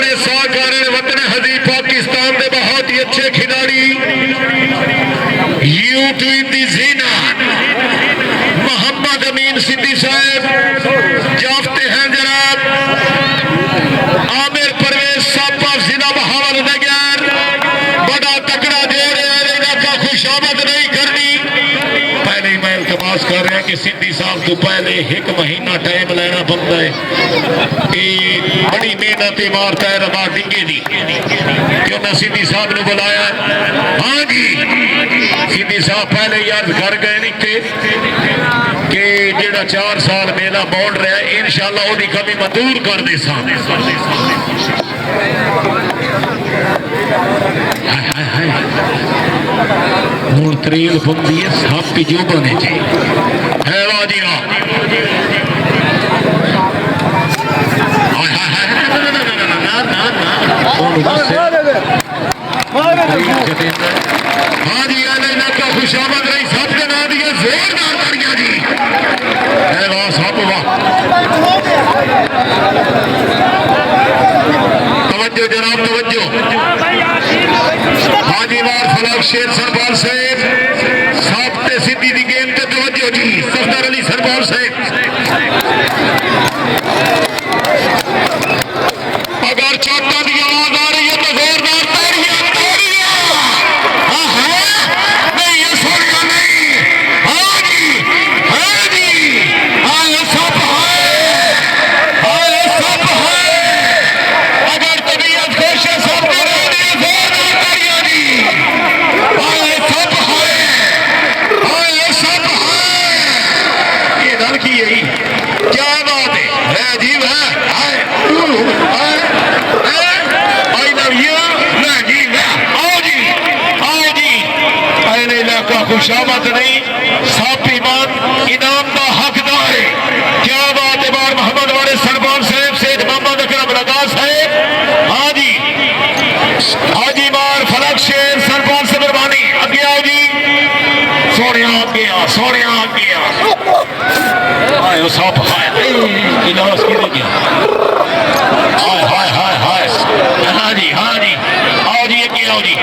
बड़े साकार वतन हजी पाकिस्तान के बहुत ही अच्छे खिलाड़ी यूट्यूब की जीना मोहम्मद अमीन सिद्दी साहब जाफते हैं जनाब आमिर परवेज सापा जिला बहावल नगर बड़ा तकड़ा जोड़ है इलाका खुशामद नहीं करनी पहले ही मैं इल्तमास कर रहा कि सिद्दी साहब तो पहले एक महीना टाइम लेना बनता है कि बड़ी मेहनत मारता है रमा डिंगे दी क्यों मैं सिद्दी साहब ने बुलाया हाँ जी सिद्दी साहब पहले याद कर गए नहीं कि जेड़ा 4 साल मेला बोल रहा है इंशाल्लाह ओदी कमी मंजूर कर दे सामने हूं त्रेल बंदी है सप जो बने चाहिए है वाजी हाँ जी इलाका खुशामद रही सब के ना दिए जोरदार तालियां जी है वाह सब वाह तवज्जो जनाब तवज्जो हाजी वार फलाक शेर सरबार साहब साबते सिद्धी दी गेम ते तवज्जो जी सफदर अली सरबार साहब अगर चोटा की आवाज आ रही है तो जोरदार तालियां खुशामद नहीं साफ ईमान इनाम का हकदार है क्या बात है बार मोहम्मद वाले सरबान साहब सेठ मोहम्मद अकरम लगा साहब हाँ जी हाजी बार फलक शेर सरबान से मेहरबानी आगे आओ जी सोने आगे आयो साफ हाय इलाज की गया हाय हाँ जी आओ जी आगे आओ जी